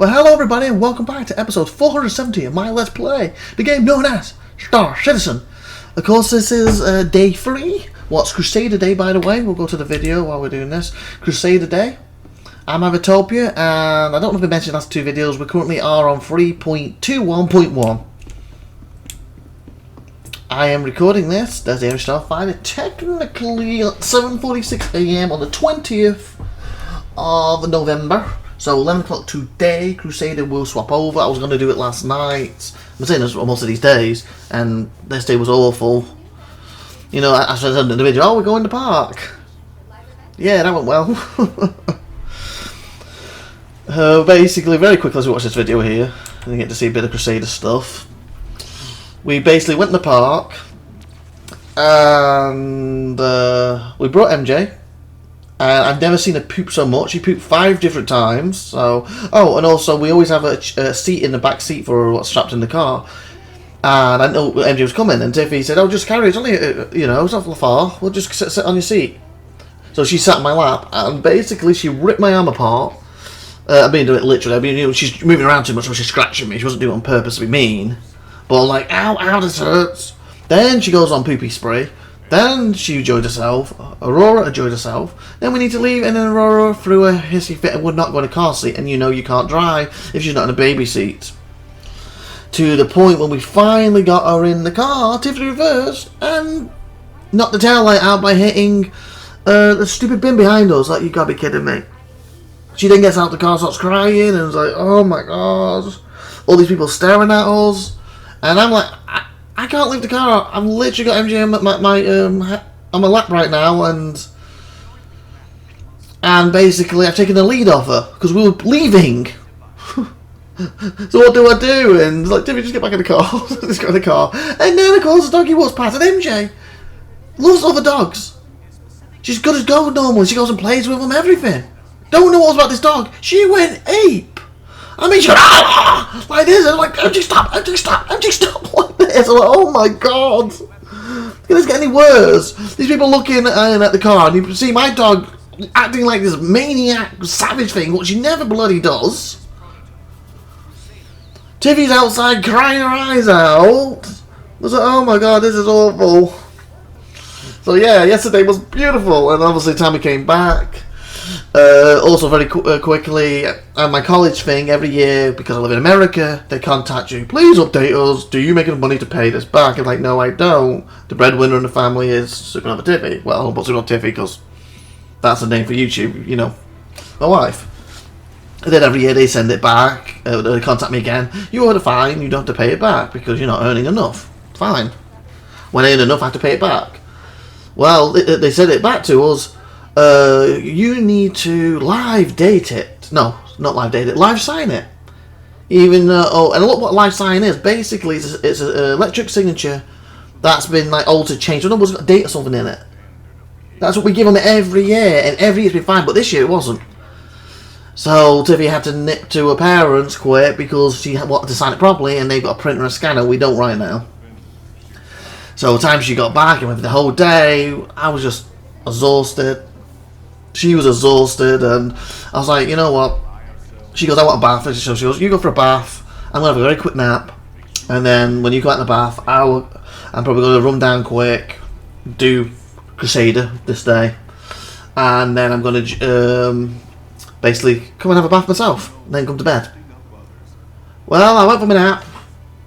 Well, hello everybody and welcome back to episode 470 of my Let's Play, the game known as Star Citizen. Of course, this is day 3. What's Crusader Day, by the way? We'll go to the video while we're doing this. Crusader Day. I'm IVATOPIA, and I don't know if I mentioned the last two videos, we currently are on 3.21.1. I am recording this, there's the Sci-Fi, technically at 7:46 AM on the 20th of November. So 11 o'clock today, Crusader will swap over. I was going to do it last night. I'm saying this most of these days, and this day was awful. You know, I said in the video, oh, we're going to the park. Yeah, that went well. Basically, very quickly as we watch this video here, and you get to see a bit of Crusader stuff. We basically went to the park, and we brought MJ. I've never seen her poop so much. She pooped 5 different times. So, oh, and also we always have a seat in the back seat for her, what's strapped in the car. And I know MJ was coming, and Tiffy said, "Oh, just carry it. It's only, you know, it's not far. We'll just sit on your seat." So she sat in my lap, and basically she ripped my arm apart. I mean, do it literally. I mean, you know, she's moving around too much, so she's scratching me. She wasn't doing it on purpose to be mean, but I'm like, "Ow, ow, this hurts." Then she goes on poopy spray. Then she enjoyed herself. Aurora enjoyed herself. Then we need to leave, and then Aurora threw a hissy fit and would not go in a car seat. And you know you can't drive if she's not in a baby seat. To the point when we finally got her in the car, Tiffany reversed and knocked the tail light out by hitting the stupid bin behind us. Like, you gotta be kidding me. She then gets out the car, starts crying, and was like, "Oh my god!" All these people staring at us, and I'm like, I can't leave the car. I've literally got MJ on my lap right now, and basically I've taken the lead off her because we were leaving. So what do I do? And like, Timmy, just get back in the car. Just get in the car. And then of course the doggy walks past, and MJ loves other dogs. She's good as gold normally. She goes and plays with them, everything. Don't know what was about this dog. She went ape. I mean, she went like this. I'm like, MJ, stop, MJ, stop, MJ, stop. Like this. I'm like, oh my god. Can this get any worse? These people looking at the car, and you can see my dog acting like this maniac, savage thing, which she never bloody does. Tiffy's outside crying her eyes out. I was like, oh my god, this is awful. So yeah, yesterday was beautiful, and obviously Tammy came back. Also very quickly, my college thing, every year, because I live in America, they contact you. Please update us. Do you make enough money to pay this back? I'm like, no, I don't. The breadwinner in the family is SupernovaTiffy. Well, but SupernovaTiffy because that's the name for YouTube, you know, my wife. And then every year they send it back. They contact me again. You owe the fine. You don't have to pay it back because you're not earning enough. Fine. When I earn enough, I have to pay it back. Well, they sent it back to us. You need to live date it. No, not live date it. Live sign it. Even and look what live sign is. Basically, it's an electric signature that's been like altered, changed. I don't know, was a date or something in it. That's what we give them every year, and every year's been fine. But this year it wasn't. So Tiffy had to nip to her parents quick because she wanted to sign it properly, and they've got a printer and a scanner. We don't right now. So the time she got back and went for the whole day, I was just exhausted. She was exhausted, and I was like, you know what? She goes, I want a bath. And she goes, you go for a bath. I'm going to have a very quick nap. And then when you go out in the bath, I'm probably going to run down quick, do Crusader this day. And then I'm going to basically come and have a bath myself, and then come to bed. Well, I went for my nap.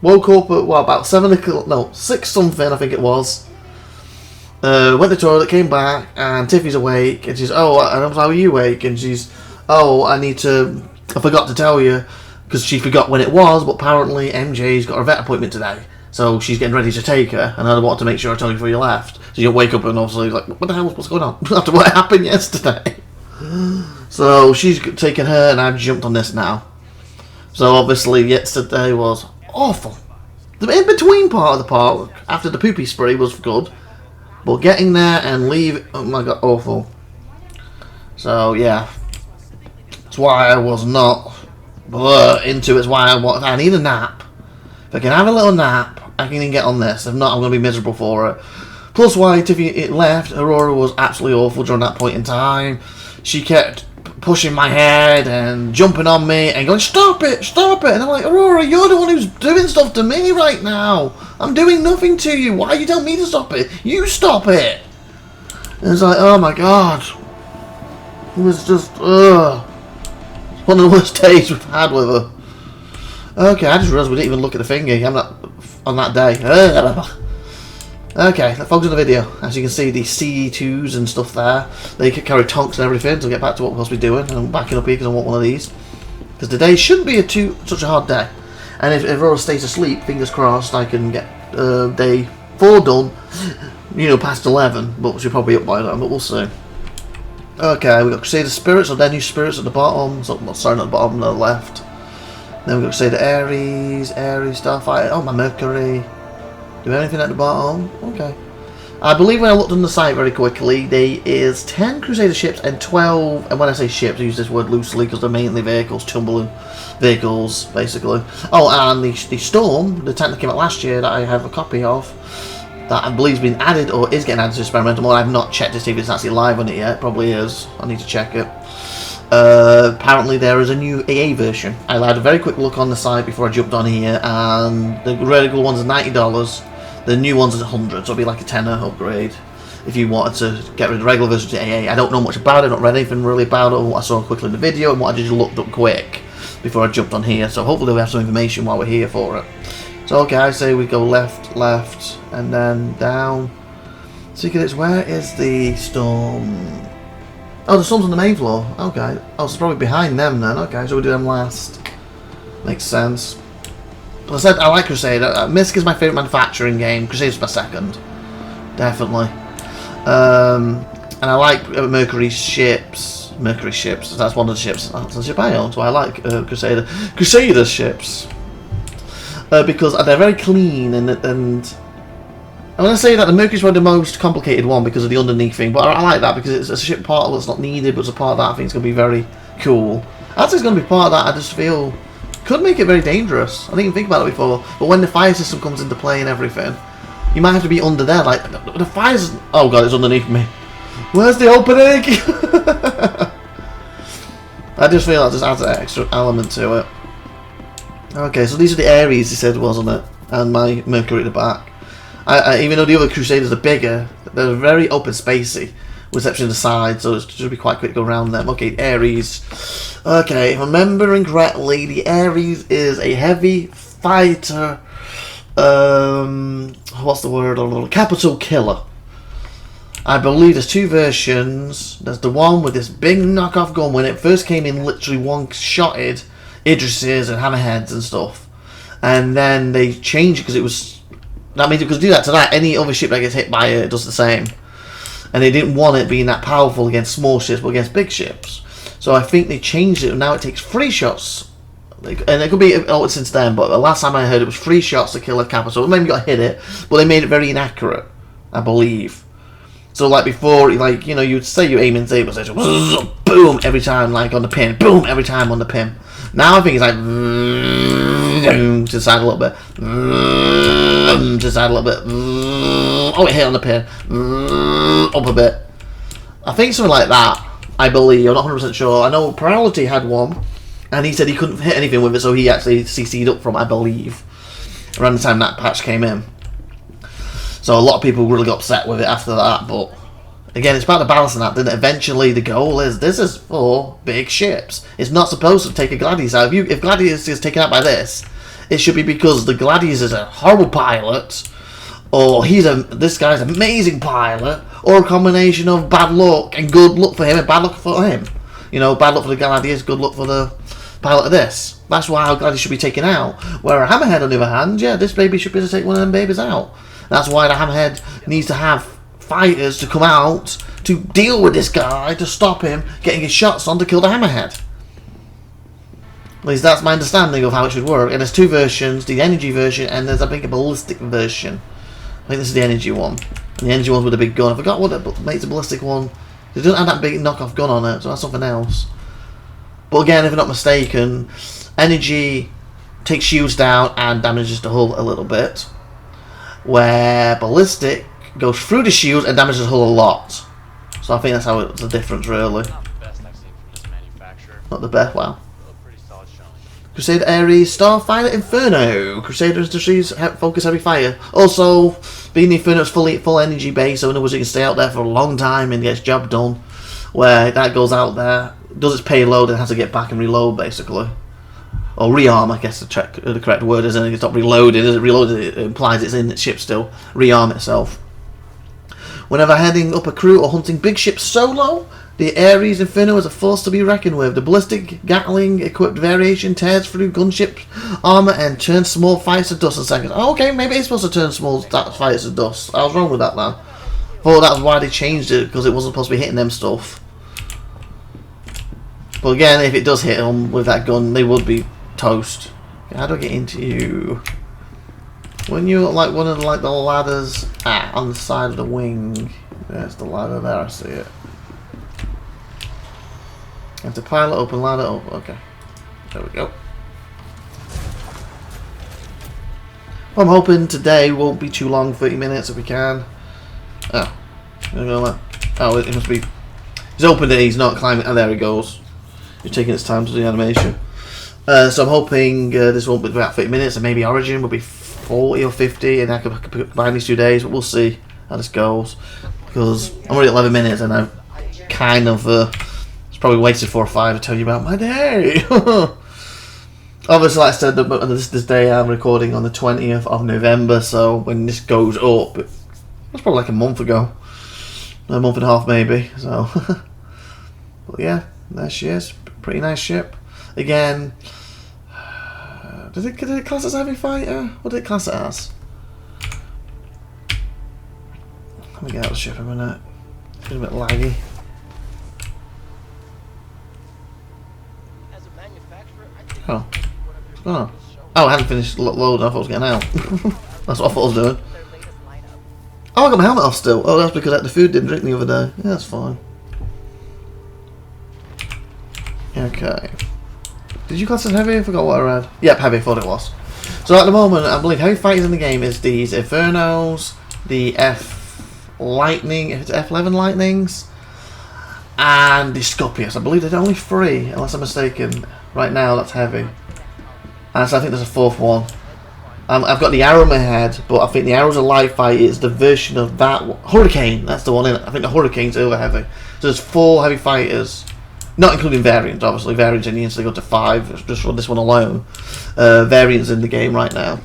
Woke up at, what, about 7 o'clock? No, 6 something, I think it was. Went to the toilet, came back, and Tiffy's awake, and she's, oh, and I was like, are you awake? And she's, oh, I forgot to tell you, because she forgot when it was, but apparently MJ's got a vet appointment today, so she's getting ready to take her, and I wanted to make sure I told you before you left. So you wake up and obviously like, what the hell, what's going on? After what happened yesterday. So she's taken her, and I've jumped on this now. So obviously yesterday was awful. The in-between part of the park, after the poopy spree, was good. But getting there and leave, oh my god, awful. So yeah, that's why I was not into it. It's why I need a nap. If I can have a little nap, I can even get on this. If not, I'm going to be miserable for it. Plus why Tiffy left, Aurora was absolutely awful during that point in time. She kept pushing my head and jumping on me and going, stop it, stop it. And I'm like, Aurora, you're the one who's doing stuff to me right now. I'm doing nothing to you. Why are you telling me to stop it? You stop it. And it's like, oh my god. It was just, one of the worst days we've had with her. Okay, I just realised we didn't even look at the thingy. I'm not on that day. Okay, let's focus on the video. As you can see, the C2s and stuff there, they could carry tonks and everything. So get back to what we're supposed to be doing. And I'm backing up here because I want one of these. Because today shouldn't be such a hard day. And if Aurora stays asleep, fingers crossed, I can get day 4 done. You know, past 11, but she'll probably be up by then. But we'll see. Okay, we've got Crusader spirits, or their new spirits at the bottom. So, well, sorry, not the bottom, the left. Then we've got Crusader Ares, Starfighter. Oh, my Mercury. Do we have anything at the bottom? Okay. I believe when I looked on the site very quickly, there is 10 Crusader ships and 12, and when I say ships, I use this word loosely because they're mainly vehicles, tumbling vehicles, basically. Oh, and the Storm, the tank that came out last year that I have a copy of, that I believe has been added or is getting added to experimental mode. I've not checked to see if it's actually live on it yet. Probably is. I need to check it. Apparently there is a new IAE version. I had a very quick look on the site before I jumped on here, and the regular ones are $90. The new ones are 100, so it'll be like a tenner upgrade if you wanted to get rid of the regular version to IAE. I don't know much about it. I've not read anything really about it. What I saw quickly in the video and what I just looked up quick before I jumped on here. So hopefully we have some information while we're here for it. So okay, I say we go left, left, and then down. Secrets, where is the Storm? Oh, the Storm's on the main floor. Okay. Oh, so it's probably behind them then. Okay, so we'll do them last. Makes sense. Well, I said I like Crusader. Misk is my favourite manufacturing game. Crusader's my second. Definitely. And I like Mercury ships. Mercury ships. That's one of the ships. That's the ship I own, so I like Crusader. Crusader ships. Because they're very clean and I want to say that the Mercury's probably the most complicated one because of the underneath thing, but I like that because it's a ship part that's not needed, but it's a part that I think is going to be very cool. I think it's going to be part that I just feel could make it very dangerous. I didn't even think about it before, but when the fire system comes into play and everything, you might have to be under there. Like the fire's. Oh god, it's underneath me. Where's the opening? I just feel that just adds an extra element to it. Okay, so these are the Ares, he said, wasn't it? And my Mercury at the back. Even though the other Crusaders are bigger, they're very open spacey, with exception of the side, so it should be quite quick to go around them. Okay, Ares. Okay, if I'm remembering correctly, the Ares is a heavy fighter. What's the word? Capital killer. I believe there's 2 versions. There's the one with this big knockoff gun when it first came in, literally one-shotted Idrises and Hammerheads and stuff, and then they changed it because it was. That means it could do that to that. Any other ship that gets hit by it does the same, and they didn't want it being that powerful against small ships, but against big ships. So I think they changed it, and now it takes 3 shots. And it could be altered since then, but the last time I heard it was 3 shots to kill a capital. Maybe you got to hit it, but they made it very inaccurate, I believe. So like before, like you know, you'd say you aim in saber, boom every time, like on the pin, boom every time on the pin. Now I think it's like to the side a little bit, to the side a little bit. Oh, it hit on the pin, up a bit. I think something like that. I believe. I'm not 100% sure. I know Priority had one, and he said he couldn't hit anything with it, so he actually CC'd up from, I believe, around the time that patch came in. So a lot of people really got upset with it after that, but again, it's about the balance in that. Then eventually the goal is this is for big ships. It's not supposed to take a Gladius out. If Gladius is taken out by this, it should be because the Gladius is a horrible pilot, or this guy's an amazing pilot, or a combination of bad luck and good luck for him and bad luck for him. You know, bad luck for the Gladius, good luck for the pilot of this. That's why our Gladius should be taken out. Where a Hammerhead, on the other hand, yeah, this baby should be able to take one of them babies out. That's why the Hammerhead needs to have fighters to come out to deal with this guy, to stop him getting his shots on to kill the Hammerhead. At least that's my understanding of how it should work. And there's 2 versions, the energy version and there's I think a ballistic version. I think this is the energy one. And the energy one's with a big gun. I forgot what makes the ballistic one. It doesn't have that big knockoff gun on it, so that's something else. But again, if I'm not mistaken, energy takes shields down and damages the hull a little bit, where ballistic goes through the shield and damages the hull a lot. So I think that's how it's the difference, really. Not the best. Wow. Crusader Ares, Starfighter Inferno. Crusader Industries focus heavy fire. Also, being the Inferno's full energy base, so in other words, it can stay out there for a long time and gets job done. Where that goes out there, does its payload, and has to get back and reload basically, or rearm. I guess the correct word isn't it? It's not reloaded. Is it reloaded? It implies it's in its ship still. Rearm itself. Whenever heading up a crew or hunting big ships solo, the Ares Inferno is a force to be reckoned with. The ballistic Gatling equipped variation tears through gunship armor and turns small fighters to dust in seconds. Oh, okay, maybe it's supposed to turn small fighters to dust. I was wrong with that then. Thought that's why they changed it, because it wasn't supposed to be hitting them stuff. But again, if it does hit them with that gun, they would be toast. How do I get into you? When you're like one of the ladders on the side of the wing, there's the ladder there. I see it. You have to pilot up and ladder up. Okay, there we go. I'm hoping today won't be too long, 30 minutes if we can. Oh, it must be. He's opened it. He's not climbing. Oh, there he goes. He's taking its time to do the animation. So I'm hoping this won't be about 30 minutes, and maybe Origin will be 40 or 50, and I could combine these 2 days. But we'll see how this goes, because I'm already at 11 minutes, and I've kind of it's probably wasted 4 or 5 to tell you about my day. Obviously, like I said, this day I'm recording on the 20th of November, so when this goes up, it's probably like a month ago, a month and a half maybe. So, but yeah, there she is. Pretty nice ship. Again, did it class as heavy fighter? What did it class it as? Let me get out of the ship a minute. It's a bit laggy. Oh. Oh. I hadn't finished loading. I thought I was getting out. That's what I thought I was doing. Oh, I got my helmet off still. Oh, that's because I had the food didn't drink the other day. Yeah, that's fine. Okay. Did you class as heavy? I forgot what I read. Yep, heavy, thought it was. So at the moment, I believe heavy fighters in the game is these Infernos, the F Lightning, if it's F11 Lightnings, and the Scorpius. I believe there's only 3, unless I'm mistaken. Right now, that's heavy. And so I think there's a 4th one. I've got the Arrow in my head, but I think the Arrow's a light fight. It's the version of that one. Hurricane, that's the one in it. I think the Hurricane's over heavy. So there's 4 heavy fighters. Not including variants, obviously. Variants in the instant go to 5, just for this one alone. Variants in the game right now.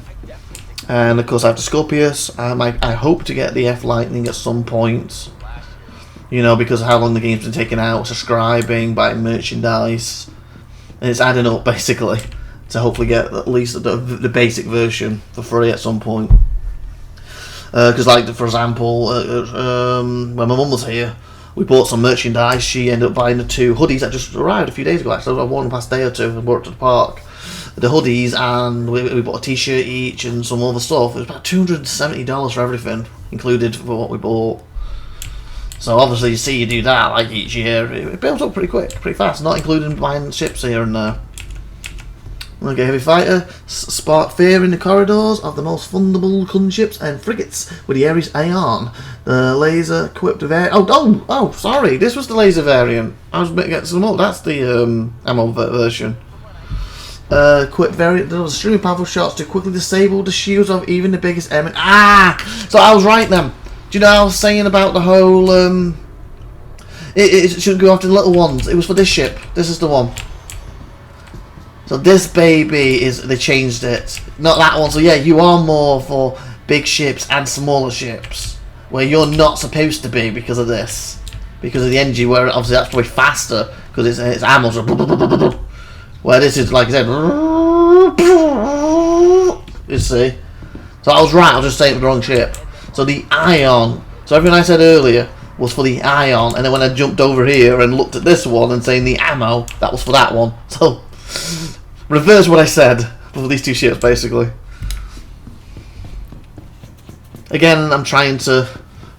And of course I have the Scorpius. I hope to get the F Lightning at some point. You know, because of how long the game's been taken out, subscribing, buying merchandise. And it's adding up, basically, to hopefully get at least the basic version for free at some point. Because, like, for example, when my mum was here, we bought some merchandise. She ended up buying the 2 hoodies that just arrived a few days ago. Actually, I wore them the past day or 2 and brought it to the park. The hoodies, and we bought a t-shirt each and some other stuff. It was about $270 for everything, included for what we bought. So obviously, you see, you do that like each year, it builds up pretty quick, pretty fast. Not including buying ships here and there. Okay, heavy fighter, spark fear in the corridors of the most fundable gunships and frigates with the Ares Aeon. The laser equipped variant. Oh, sorry, this was the laser variant. I was getting some more. That's the ammo version. Equipped variant delivers extremely powerful shots to quickly disable the shields of even the biggest enemy. So I was right then. Do you know what I was saying about the whole it shouldn't go after the little ones? It was for this ship. This is the one. So this baby is, they changed it. Not that one. So yeah, you are more for big ships and smaller ships, where you're not supposed to be because of this, because of the engine. Where obviously that's probably faster because it's ammo. Where this is, like I said, you see. So I was right. I was just saying it was the wrong ship. So the Ion. So everything I said earlier was for the Ion, and then when I jumped over here and looked at this one and saying the ammo, that was for that one. So reverse what I said for these 2 ships, basically. Again, I'm trying to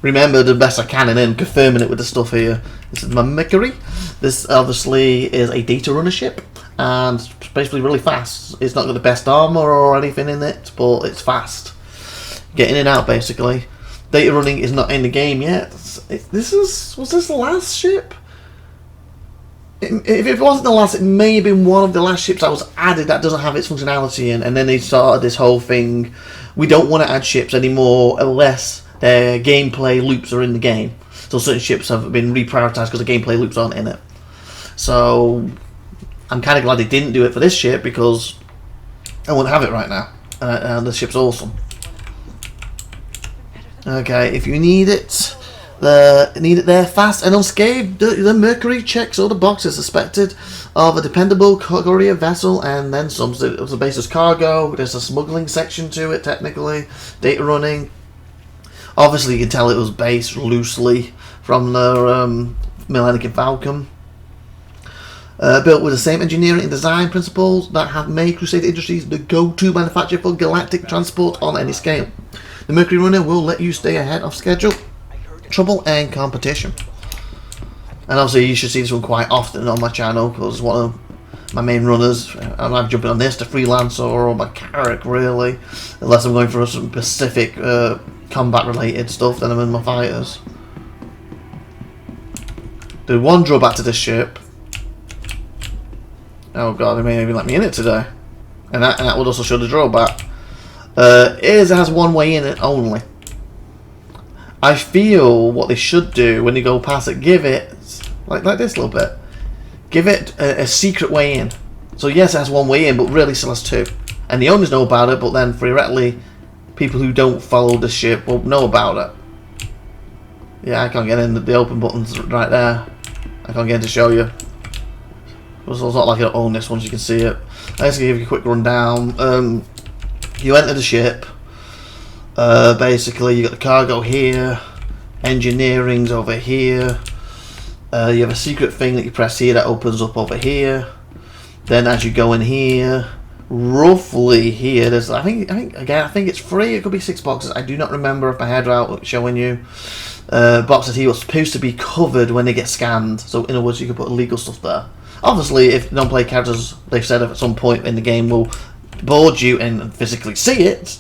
remember the best I can and then confirming it with the stuff here. This is my Mercury. This obviously is a data runner ship, and it's basically really fast. It's not got the best armor or anything in it, but it's fast. Get in and out, basically. Data running is not in the game yet. Was this the last ship? if it wasn't the last, it may have been one of the last ships that was added that doesn't have its functionality in, and then they started this whole thing. We don't want to add ships anymore unless their gameplay loops are in the game. So certain ships have been reprioritized because the gameplay loops aren't in it. So I'm kind of glad they didn't do it for this ship because I wouldn't have it right now. And the ship's awesome. Okay, if you need it there fast and unscathed, the Mercury checks all the boxes suspected of a dependable courier vessel and then some. So the base is cargo. There's a smuggling section to it, technically. Data running. Obviously, you can tell it was based loosely from the Millennium Falcon. Built with the same engineering and design principles that have made Crusader Industries the go-to manufacturer for galactic transport on any scale. The Mercury Runner will let you stay ahead of schedule, trouble and competition. And obviously you should see this one quite often on my channel because one of my main runners, and I'm jumping on this, the freelancer or my Carrack really, unless I'm going for some specific combat related stuff, then I'm in my fighters. The one drawback to this ship, oh god, they may even let me in it today, and that would also show the drawback, is it has one way in it only. I feel what they should do when you go past it, give it like this a little bit, give it a secret way in. So yes, it has one way in, but really still has two, and the owners know about it, but then theoretically people who don't follow the ship will know about it. Yeah, I can't get in, the open button's right there. I can't get in to show you. It's not like I don't own this one, so you can see it. I'm just going to give you a quick rundown. You enter the ship. Basically, you got the cargo here. Engineering's over here. You have a secret thing that you press here that opens up over here. Then as you go in here, roughly here, there's I think it's 3. It could be 6 boxes. I do not remember if my head out showing you. Boxes here were supposed to be covered when they get scanned. So in other words, you can put illegal stuff there. Obviously, if non-player characters, they've said at some point in the game, will board you and physically see it,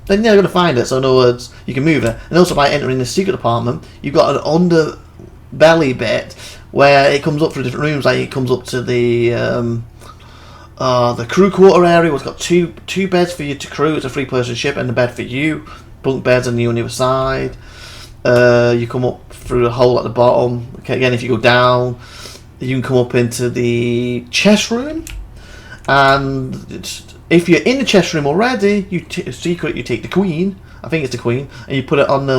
then you're going to find it. So in other words, you can move it. And also by entering the secret department, you've got an underbelly bit where it comes up through different rooms. Like it comes up to the crew quarter area. It's got two beds for you to crew. It's a 3-person ship, and a bed for you. Bunk beds on the other side. You come up through the hole at the bottom. Okay, again, if you go down, you can come up into the chest room, and if you're in the chest room already, you take the queen. I think it's the queen, and you put it on the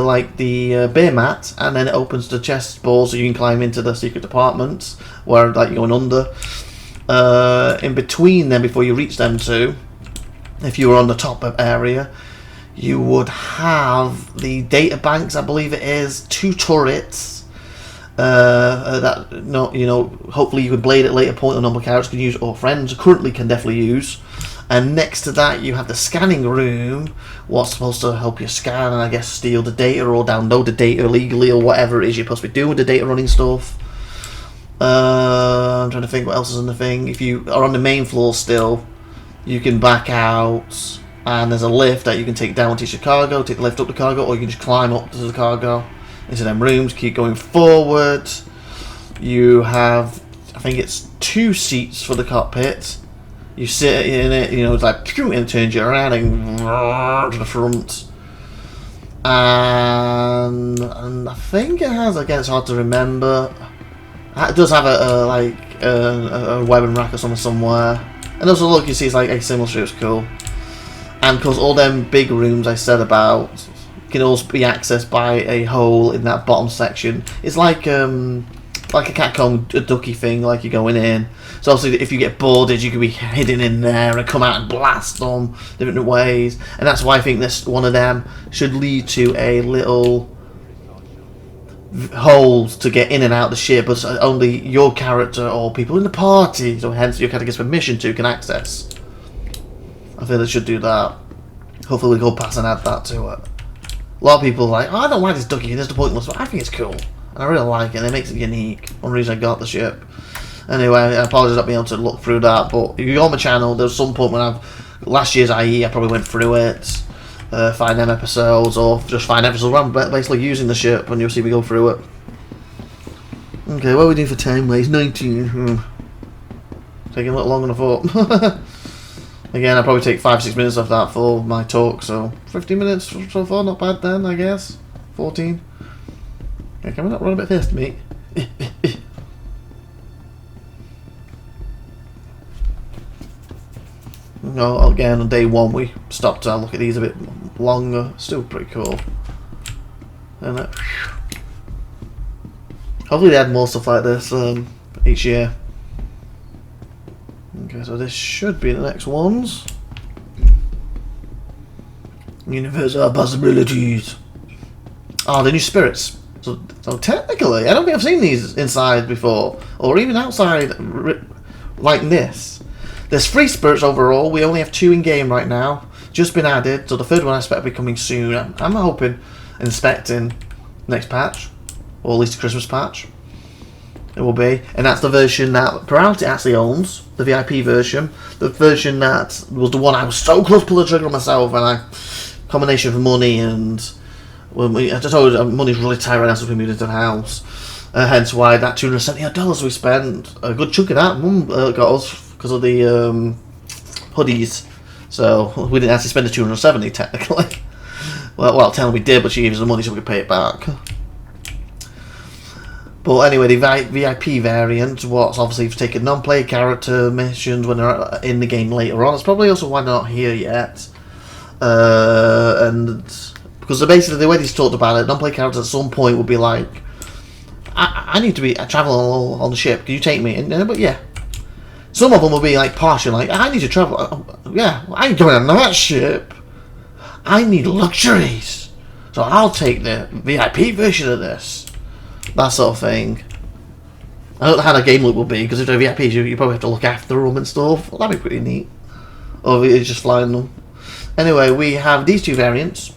beer mat, and then it opens the chest balls, so you can climb into the secret departments where you're going under. In between them, before you reach them two, if you were on the top area, you would have the data banks. I believe it is 2 turrets. Hopefully you can blade at a later point, or number characters can use, or friends currently can definitely use. And next to that you have the scanning room, what's supposed to help you scan and I guess steal the data or download the data illegally or whatever it is you're supposed to be doing with the data running stuff. I'm trying to think what else is in the thing. If you are on the main floor still, you can back out, and there's a lift that you can take down to your cargo, take the lift up the cargo, or you can just climb up to the cargo into them rooms. Keep going forward. You have, I think it's 2 seats for the cockpit. You sit in it, it's like, and it turns you around and to the front. And I think it has, again, it's hard to remember. It does have a weapon rack or something somewhere. And also, look, you see it's like asymmetrical, so it's cool. And of course, all them big rooms I said about can also be accessed by a hole in that bottom section. It's like a catcomb, a ducky thing, like you're going in. So obviously, if you get boarded, you can be hidden in there and come out and blast them different ways. And that's why I think this one of them should lead to a little holes to get in and out of the ship, but only your character or people in the party, so hence your character gets permission to, can access. I think they should do that. Hopefully we go past and add that to it. A lot of people are like, oh, I don't like this ducky, it's the pointless, but I think it's cool. And I really like it, and it makes it unique. One reason I got the ship. Anyway, I apologise not being able to look through that, but if you go on my channel, there's some point when last year's IAE, I probably went through it, find them episodes, or just find episodes where I'm basically using the ship, and you'll see me go through it. Okay, what are we doing for time waste? 19. Taking a little longer than I thought. Again, I'll probably take 5-6 minutes off that for my talk, so 15 minutes so far, not bad then, I guess. 14. Okay, can we not run a bit fast, mate? No, again, on day 1 we stopped to look at these a bit longer. Still pretty cool. And hopefully they add more stuff like this each year. Okay, so this should be the next ones. Universal possibilities. Oh, the new spirits. So technically, I don't think I've seen these inside before, or even outside like this. There's 3 spirits overall. We only have 2 in game right now. Just been added, so the 3rd one I expect to be coming soon. I'm hoping, inspecting next patch, or at least a Christmas patch. It will be, and that's the version that Plurality actually owns, the VIP version. The version that was the one I was so close to pull the trigger on myself, and combination of money and I just told you money's really tight right now since we moved into the house. Hence why that $270 we spent, a good chunk of that Mum got us because of the hoodies. So we didn't actually spend the 270 technically. Well, technically we did, but she gave us the money so we could pay it back. But anyway, the VIP variant, what's obviously taking non-player character missions when they're in the game later on. It's probably also why they're not here yet. And because basically the way he's talked about it, non-player characters at some point would be like, I need to be traveling on the ship. Can you take me? And, but yeah, some of them will be like partial, like I need to travel. Yeah, I ain't going on that ship. I need luxuries, so I'll take the VIP version of this. That sort of thing. I don't know how the game loop will be, because if they're VIPs, you probably have to look after them and stuff. Well, that'd be pretty neat. Or it's just flying them. Anyway, we have these 2 variants.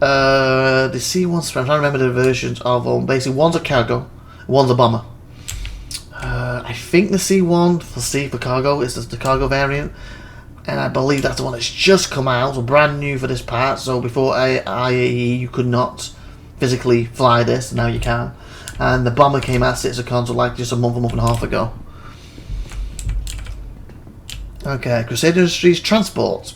The C1 Spire, I'm trying to remember the versions of them. Basically, one's a cargo, one's a bomber. I think the C1 for C for cargo is the cargo variant. And I believe that's the one that's just come out, so brand new for this part. So before IAE, you could not physically fly this, now you can. And the bomber came out as a console like just a month and a half ago. Okay, Crusader Industries Transport.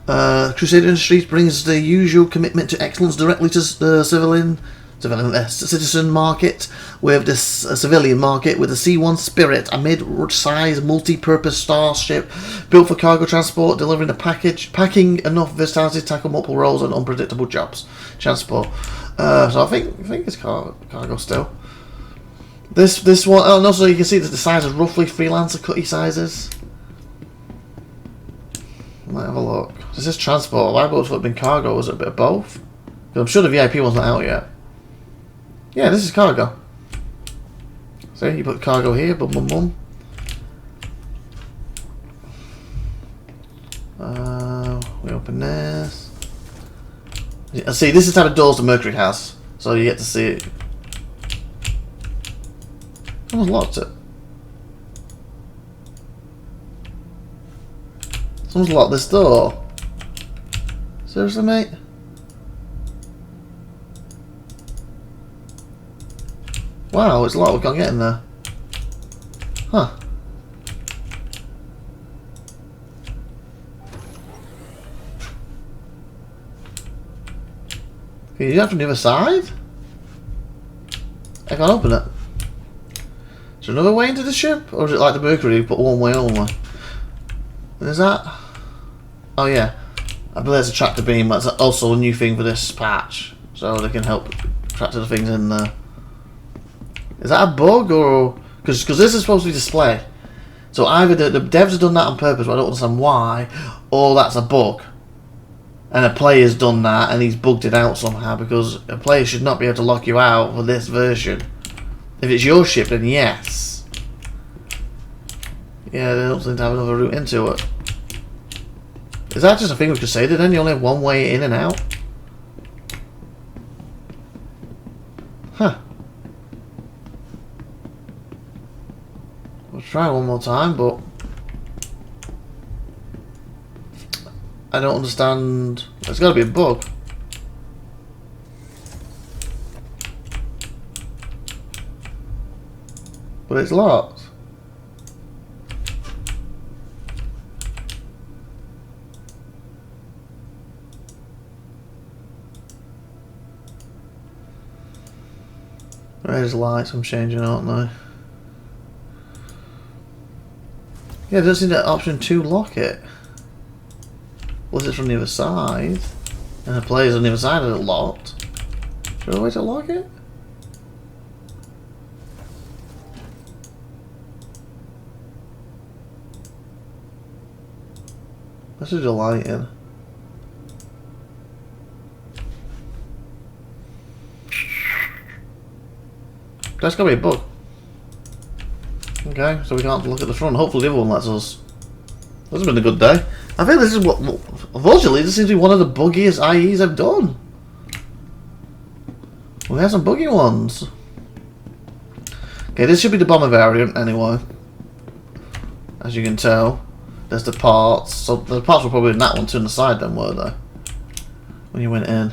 Crusader Industries brings the usual commitment to excellence directly to the citizen market, with this civilian market with the C1 Spirit, a mid-sized multi-purpose starship built for cargo transport, delivering packing enough versatility to tackle multiple roles and unpredictable jobs. Transport. So I think it's cargo still. This one, and also you can see that the size is roughly freelancer cutty sizes. Might have a look. This is transport. Why would it have been cargo? Was it a bit of both? I'm sure the VIP one's not out yet. Yeah, this is cargo. So you put cargo here, boom, boom, boom. We open this. See, this is the type of doors the Mercury has, so you get to see it. Someone's locked it. Someone's locked this door. Seriously, mate? Wow, it's locked. We can't get in there. Huh. Can you do that from the other side? I can't open it. Is there another way into the ship? Or is it like the Mercury, you put one way only? And is that? Oh yeah. I believe it's a tractor beam. That's also a new thing for this patch. So they can help tractor the things in there. Is that a bug or... Because this is supposed to be display. So either the devs have done that on purpose, but I don't understand why, or that's a bug. And a player's done that and he's bugged it out somehow, because a player should not be able to lock you out for this version. If it's your ship, then yes. Yeah, they don't seem to have another route into it. Is that just a thing with Crusader then? You only have one way in and out? Huh. We'll try one more time, but I don't understand. There's got to be a bug. But it's locked. There's lights I'm changing, aren't they? Yeah, there's that option to lock it. Was it from the other side? And the players on the other side are locked. Is there a way to lock it? This is the lighting. That's gotta be a bug. Okay, so we can't look at the front. Hopefully the other one lets us. This has been a good day. I think this is what... Unfortunately, this seems to be one of the buggiest IEs I've done. We have some buggy ones. Okay, this should be the bomber variant anyway. As you can tell. There's the parts. So the parts were probably in that one too on the side then, were they? When you went in.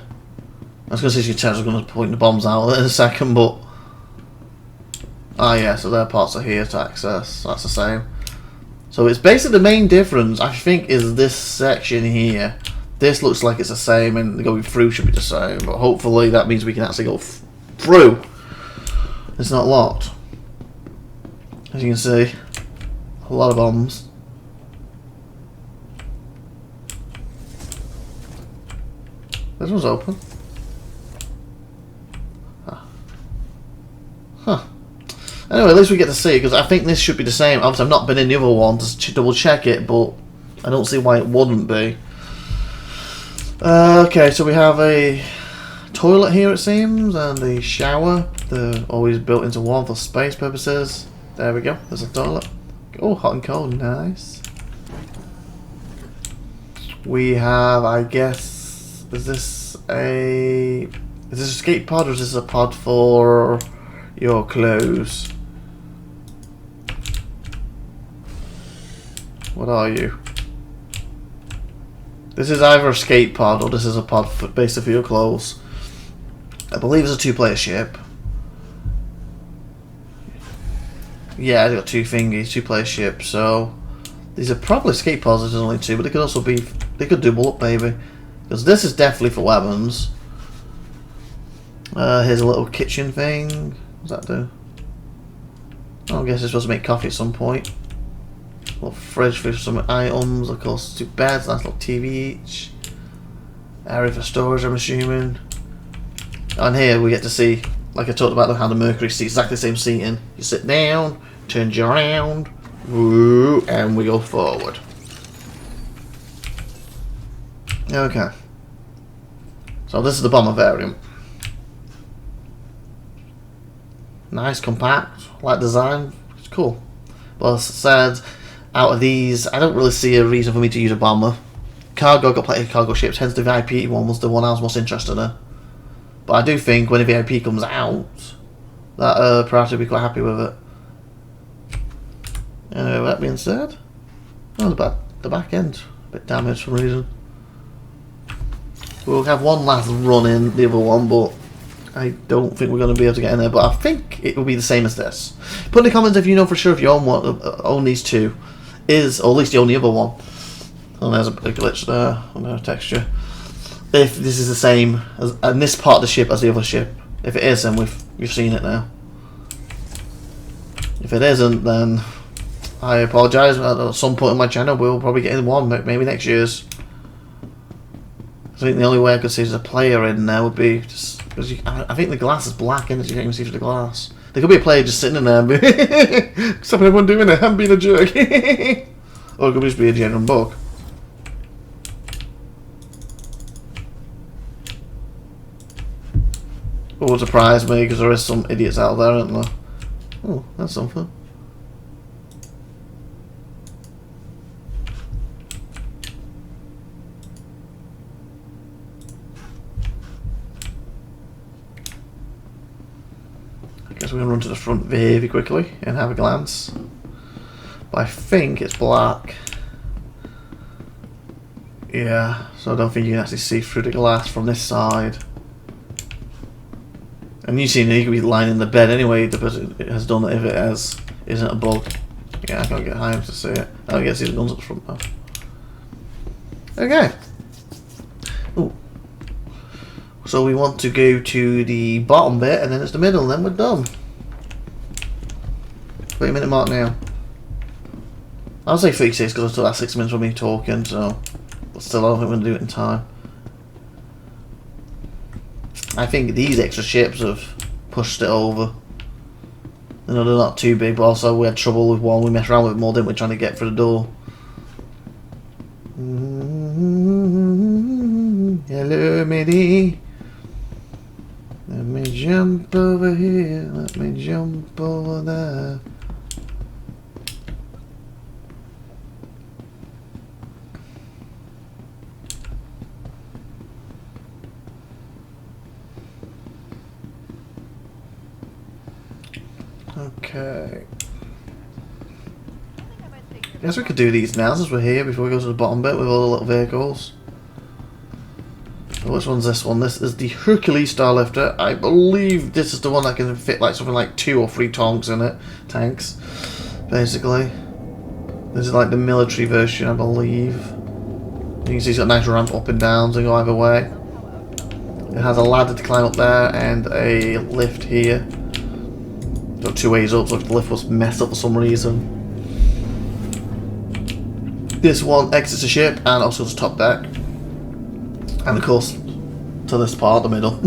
I was going to say I was going to point the bombs out in a second, but... Ah yeah, so their parts are here to access. That's the same. So it's basically the main difference, I think, is this section here. This looks like it's the same, and going through should be the same. But hopefully that means we can actually go through. It's not locked. As you can see, a lot of bombs. This one's open. Huh. Anyway, at least we get to see it, because I think this should be the same. Obviously, I've not been in the other one to double check it, but I don't see why it wouldn't be. Okay, so we have a toilet here, it seems, and a shower. They're always built into one for space purposes. There we go, there's a toilet. Oh, hot and cold, nice. We have, I guess, is this a skate pod, or is this a pod for your clothes? What are you? This is either a skate pod or this is a pod for, basically for your clothes. I believe it's a two-player ship. Yeah, it's got two thingies, two-player ship. So these are probably skate pods. There's only two, but they could also be. They could double up, maybe. Because this is definitely for weapons. Here's a little kitchen thing. What's that do? Oh, I guess it's supposed to make coffee at some point. A little fridge for some items, of course, two beds, nice little TV each. Area for storage, I'm assuming. And here we get to see, like I talked about, how the Mercury seats, exactly the same seating. You sit down, turns you around, woo, and we go forward. Okay. So this is the bomber variant. Nice, compact, light design, it's cool. But as I said, out of these, I don't really see a reason for me to use a bomber. Cargo, got plenty of cargo ships, hence the VIP one was the one I was most interested in. But I do think when the VIP comes out, that perhaps I'll be quite happy with it. Anyway, that being said, oh, the back end, a bit damaged for some reason. We'll have one last run in the other one, but I don't think we're going to be able to get in there. But I think it will be the same as this. Put in the comments if you know for sure if you own these two. Or at least the only other one. Oh, there's a glitch there on the texture. If this is the same as in this part of the ship as the other ship. If it is, then we've seen it now. If it isn't, then I apologise. At some point in my channel, we'll probably get in one, maybe next year's. I think the only way I could see as a player in there would be just because I think the glass is black, and you can't even see through the glass. There could be a player just sitting in there and be stopping everyone doing it. I'm being a jerk. Or it could just be a genuine bug. It would surprise me because there is some idiots out there, aren't there? Oh, that's something. I guess we're going to run to the front very quickly and have a glance. But I think it's black. Yeah, so I don't think you can actually see through the glass from this side. And you see, you could be lying in the bed anyway, the person has done it if it has. isn't a bug. Yeah, I can't get high enough to see it. I don't get to see the guns up front though. Okay. Ooh. So we want to go to the bottom bit, and then it's the middle, and then we're done. 30-minute mark now. I'll say 36 because I still have 6 minutes for me talking, so... But still, I don't think we're going to do it in time. I think these extra ships have pushed it over. You know, they're not too big, but also we had trouble with one. We messed around with it more, didn't we, trying to get through the door. Hello, matey. Let me jump over here. Let me jump over there. Okay. I guess we could do these now since we're here before we go to the bottom bit with all the little vehicles. So which one's this one? This is the Hercules Starlifter. I believe this is the one that can fit like something like 2 or 3 tanks in it. Tanks, basically. This is like the military version, I believe. You can see it's got a nice ramp up and down to go either way. It has a ladder to climb up there and a lift here. Got 2 ways up, so if the lift was messed up for some reason. This one exits the ship and also goes to top deck. And of course, to this part, the middle.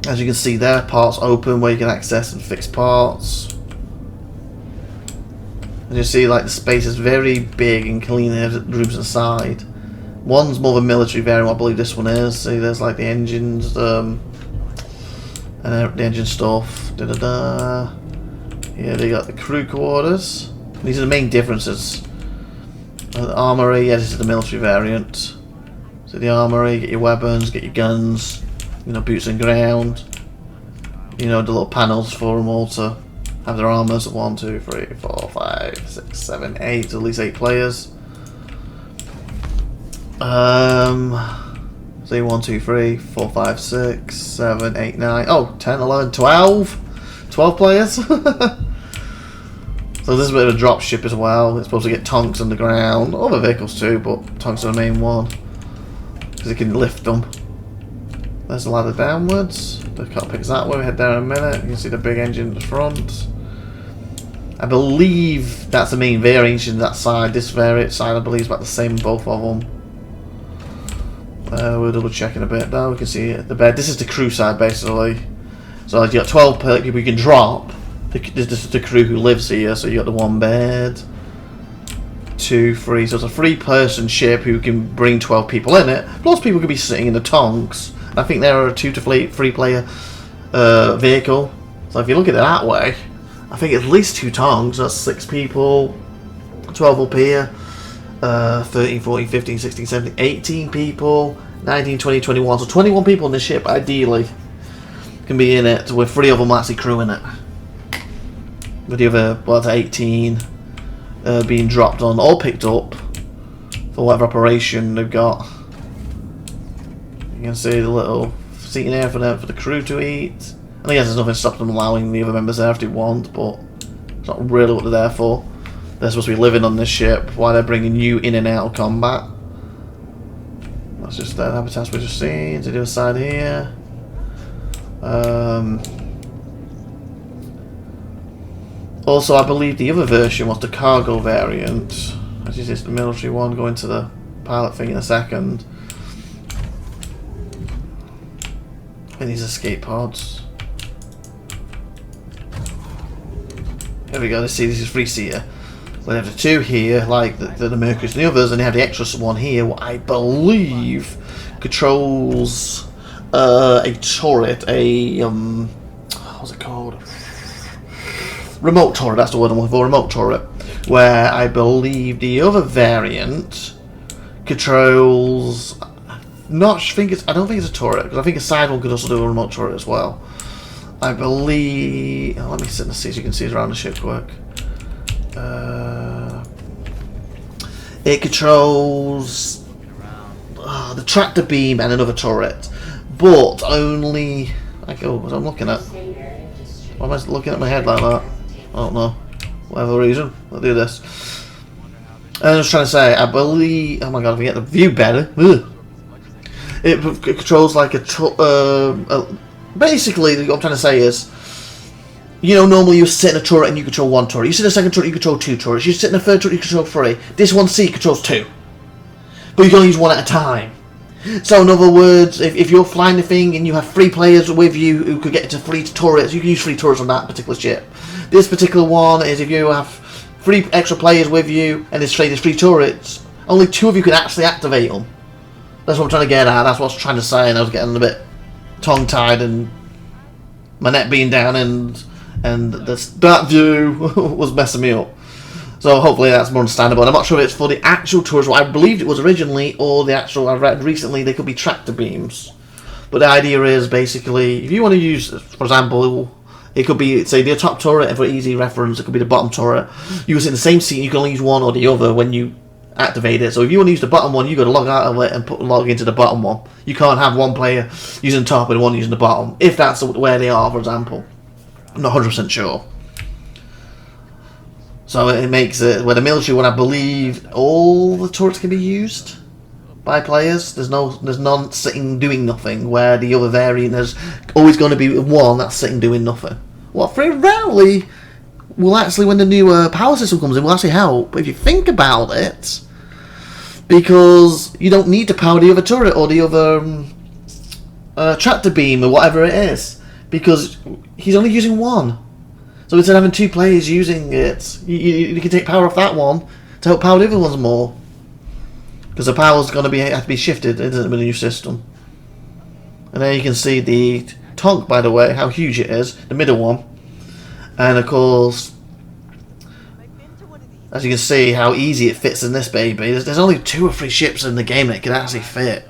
As you can see there, parts open where you can access and fix parts. And you see like the space is very big and clean, there's rooms inside. One's more of a military variant, I believe this one is. See, there's like the engines, and the engine stuff. Here they got the crew quarters. These are the main differences. The armory, yeah, this is the military variant. So the armory, get your weapons, get your guns, you know, boots and ground. You know, the little panels for them all to have their armors. 1, 2, 3, 4, 5, 6, 7, 8, at least 8 players. So 1, 2, 3, 4, 5, 6, 7, 8, 9. Oh, 10, 11, 12. 12 players. So this is a bit of a drop ship as well. It's supposed to get tanks on the ground, other vehicles too, but tanks are the main one because it can lift them. There's the ladder downwards. The cockpit's that way. We head down in a minute. You can see the big engine at the front. I believe that's the main variation that side. This variant side, I believe, is about the same both of them. We're double checking a bit now. We can see the bed. This is the crew side basically. So you got 12 people you can drop. This is the crew who lives here. So you got the 1 bed, 2, 3. So it's a 3-person ship who can bring 12 people in it. Plus people could be sitting in the tanks. I think there are a 2 to 3 player vehicle. So if you look at it that way, I think at least 2 tanks. That's 6 people. 12 up here. 13, 14, 15, 16, 17, 18 people, 19, 20, 21. So 21 people in this ship, ideally, can be in it, with 3 of them actually crewing it. With the other, well, that's 18 being dropped on or picked up for whatever operation they've got. You can see the little seating area for the crew to eat. I guess there's nothing stopping them allowing the other members there if they want, but it's not really what they're there for. They're supposed to be living on this ship while they're bringing you in and out of combat. That's just the habitats we're just seeing. To the other side here. Also, I believe the other version was the cargo variant. As you see, it's the military one. Going to the pilot thing in a second. And these escape pods. Here we go. Let's see. This is 3-seater. So they have the 2 here, like the Mercury's and the others, and they have the extra one here, what I believe controls a turret, what's it called? Remote turret, that's the word I'm looking for, remote turret. Where I believe the other variant controls, I don't think it's a turret, because I think a side one could also do a remote turret as well. I believe, let me sit in the seat so you can see it around the ship quick. It controls the tractor beam and another turret, but only Like, oh, what I'm looking at? Why am I looking at my head like that? I don't know. Whatever reason, I'll do this. And I was trying to say, I believe. Oh my god, if we get the view better. Ugh. It controls like basically, what I'm trying to say is, you know, normally you sit in a turret and you control one turret. You sit in a second turret, you control two turrets. You sit in a third turret, you control three. This one C controls two. But you can only use one at a time. So in other words, if you're flying the thing and you have 3 players with you who could get into 3 turrets, you can use 3 turrets on that particular ship. This particular one is if you have 3 extra players with you and there's 3 turrets, only 2 of you can actually activate them. That's what I'm trying to get at, that's what I was trying to say, and I was getting a bit tongue-tied and my neck being down and that view was messing me up. So hopefully that's more understandable. I'm not sure if it's for the actual turrets, what I believed it was originally, or the actual, I read recently, they could be tractor beams. But the idea is basically, if you want to use, for example, it could be, say, the top turret, and for easy reference, it could be the bottom turret. You sit in the same seat, you can only use one or the other when you activate it. So if you want to use the bottom one, you've got to log out of it and log into the bottom one. You can't have one player using the top and one using the bottom, if that's where they are, for example. I'm not 100% sure. So it makes it where the military one, I believe, all the turrets can be used by players. There's none sitting doing nothing. Where the other variant, there's always going to be one that's sitting doing nothing. What very rarely will actually, when the new power system comes in, will actually help. If you think about it, because you don't need to power the other turret or the other tractor beam or whatever it is, because he's only using one. So instead of having 2 players using it, you can take power off that one to help power the other ones more. Because the power's going to have to be shifted into the new system. And there you can see the tonk, by the way, how huge it is, the middle one. And of course, as you can see how easy it fits in this baby. There's only 2 or 3 ships in the game that can actually fit.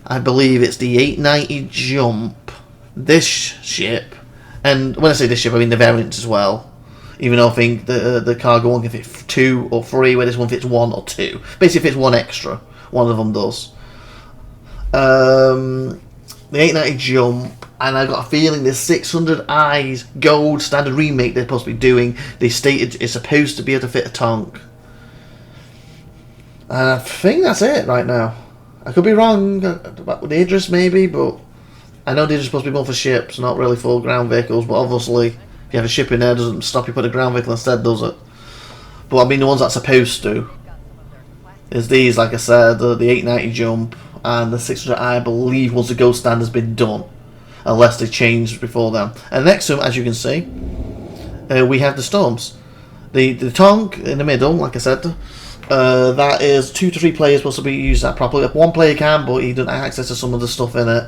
I believe it's the 890 Jump, this ship. And when I say this ship, I mean the variants as well. Even though I think the cargo one can fit 2 or 3, where this one fits 1 or 2. Basically, fits 1 extra. One of them does. The 890 Jump, and I got a feeling this 600i's gold standard remake they're supposed to be doing. They stated it's supposed to be able to fit a tank. And I think that's it right now. I could be wrong about the Idris maybe, but I know these are supposed to be more for ships, not really for ground vehicles, but obviously, if you have a ship in there, it doesn't stop you putting a ground vehicle instead, does it? But I mean, the ones that's supposed to is these, like I said, the 890 Jump and the 600i, I believe, once the gold standard's been done, unless they changed before then. And next to them, as you can see, we have the Storms. The Tonk in the middle, like I said, that is 2 to 3 players supposed to be used that properly. 1 player can, but he doesn't have access to some of the stuff in it.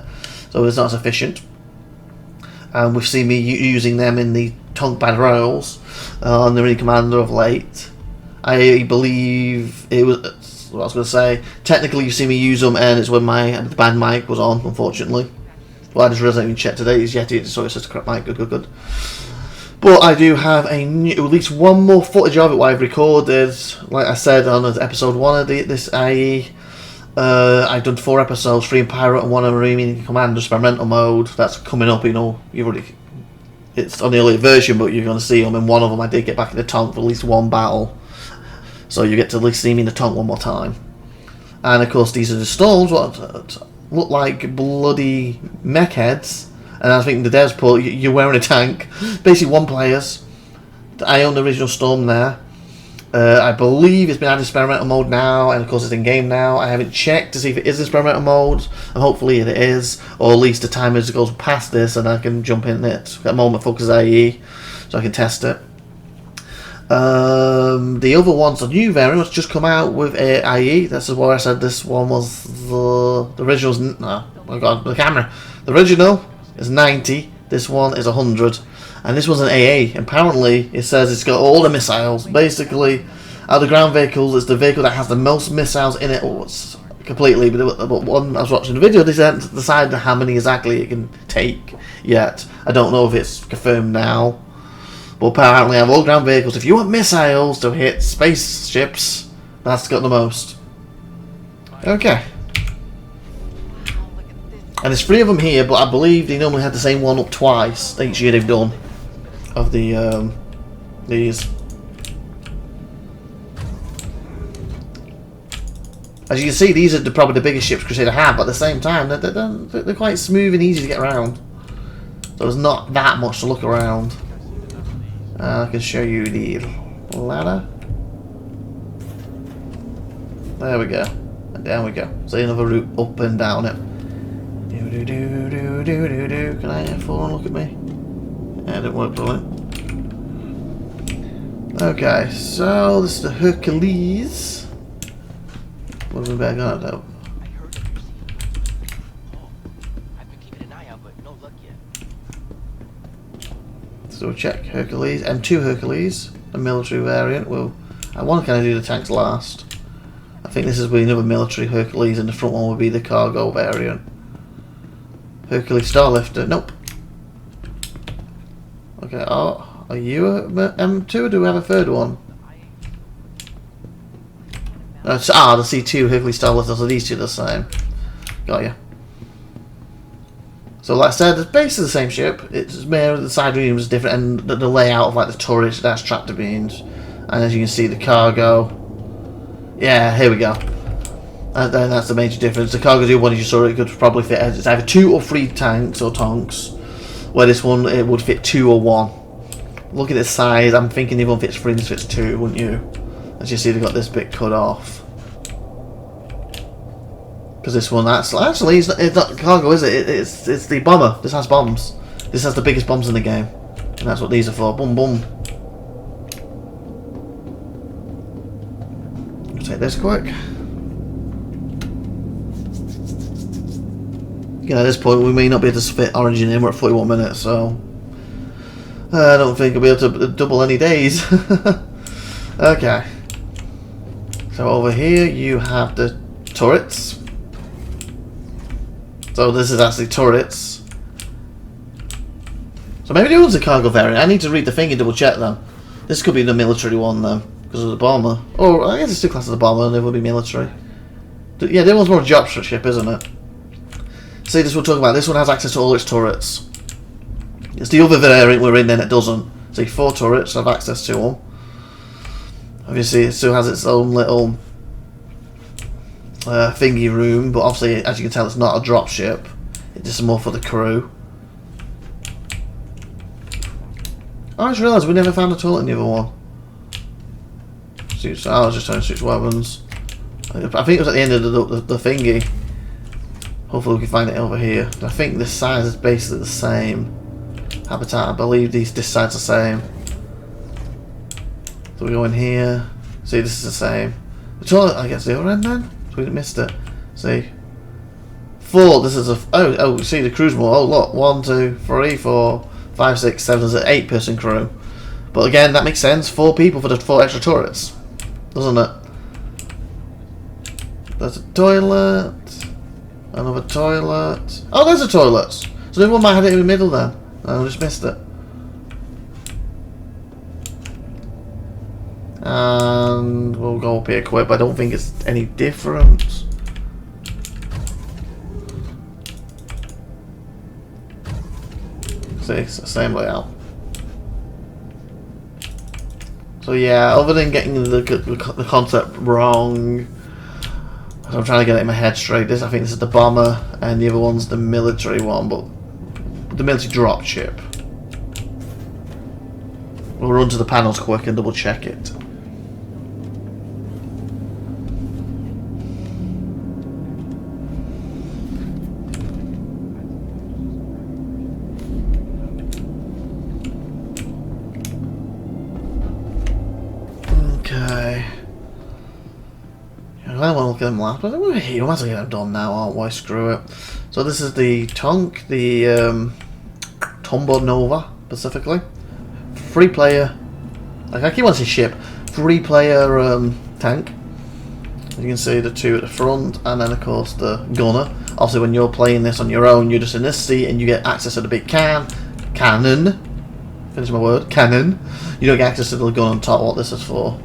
So it's not as efficient. And we've seen me using them in the Tonk Battle Royals on the Marine Commander of late. I believe it was what I was going to say. Technically, you see me use them, and it's when the bad mic was on, unfortunately. Well, I just realised I didn't even check today. It's Yeti, so it's just a crap mic. Good. But I do have at least 1 more footage of it what I've recorded. Like I said on episode 1 of this IAE. I've done 4 episodes, 3 in Pirate and 1 in Marine Commander experimental mode. That's coming up, you know. It's on the early version, but you're going to see them. In one of them, I did get back in the Tonk for at least 1 battle. So you get to at least see me in the Tonk 1 more time. And of course, these are the Storms, what look like bloody mech heads. And I think the devs put, you're wearing a tank. Basically 1 players. I own the original Storm there. I believe it's been added experimental mode now, and of course it's in game now. I haven't checked to see if it is experimental mode, and hopefully it is, or at least the timer goes past this and I can jump in it. At the moment, focus IE, so I can test it. The other one's the new variant, which just come out with IE. This is why I said this one was the original's. No, oh my god, the camera. The original is 90. This one is 100. And this was an AA. Apparently, it says it's got all the missiles. Basically, out of the ground vehicles, it's the vehicle that has the most missiles in it. Completely. But when I was watching the video, they haven't decided how many exactly it can take yet. I don't know if it's confirmed now. But apparently, I have all ground vehicles. If you want missiles to hit spaceships, that's got the most. Okay. And there's 3 of them here, but I believe they normally had the same one up twice each year they've done of the these. As you can see, these are probably the biggest ships Crusader have, but at the same time, they're quite smooth and easy to get around. So there's not that much to look around. I can show you the ladder. There we go. And down we go. So another route up and down it. Can I have full look at me? Yeah, it didn't work, did it? Okay, so this is the Hercules. What have we back on it though? I've been keeping an eye out, but no luck yet. So we'll check Hercules, M2 Hercules, a military variant. Well, I want to kind of do the tanks last. I think this is with another military Hercules, and the front one would be the cargo variant. Hercules Starlifter. Nope. Okay. Oh, are you a M2? Or do we have a third one? The C2 Hercules Starlifter. So these two are the same. Got you. So like I said, it's basically the same ship. It's mere the side rooms is different, and the layout of like the turrets, that's tractor beams, and as you can see, the cargo. Yeah, here we go. And then that's the major difference. The cargo the one, as you saw, it could probably fit. It's either 2 or 3 tanks or tonks. Where this one, it would fit 2 or 1. Look at its size. I'm thinking the one fits 3 and this fits 2, wouldn't you? As you see, they've got this bit cut off. Because this one, actually, it's not cargo, is it? It's the bomber. This has bombs. This has the biggest bombs in the game, and that's what these are for. Boom, boom. I'll take this quick. Again, at this point, we may not be able to fit Origin in. We're at 41 minutes, so I don't think I'll be able to double any days. Okay. So over here, you have the turrets. So this is actually turrets. So maybe the one's a cargo variant. I need to read the thing and double check them. This could be the military one though, because of the bomber. Or I guess it's 2 classes of bomber and they will be military. Yeah, the one's more a dropship, isn't it? See, this we'll talk about. This one has access to all its turrets. It's the other variant we're in, then it doesn't. See, 4 turrets have access to them. Obviously, it still has its own little thingy room, but obviously, as you can tell, it's not a dropship. It's just more for the crew. Oh, I just realised we never found a toilet in the other one. So I was just trying to switch weapons. I think it was at the end of the thingy. Hopefully we can find it over here. I think this size is basically the same. Habitat, I believe this side's the same. So we go in here. See, this is the same. The toilet, I guess the other end then? So we missed it. See. 4, this is a... Oh, see the crew's more. Oh, look. 1, 2, 3, 4, 5, 6, 7. There's an 8-person crew. But again, that makes sense. 4 people for the 4 extra turrets. Doesn't it? There's a toilet. Another toilet. Oh, there's a toilet. So the other one might have it in the middle then. I just missed it. And we'll go up here quick, but I don't think it's any different. See, it's the same layout. So yeah, other than getting the concept wrong, I'm trying to get it in my head straight. I think this is the bomber, and the other one's the military one, but the military drop ship. We'll run to the panels quick and double check it. Okay. I want to look at them last, but we're here. We might as well get them done now, aren't we? Screw it. So this is the Tonk, the Nova, specifically. 3-player, like I keep wanting to say ship, 3-player tank. As you can see, the 2 at the front, and then of course the gunner. Obviously when you're playing this on your own, you're just in this seat and you get access to the big cannon. Finish my word, cannon. You don't get access to the gun on top, what this is for.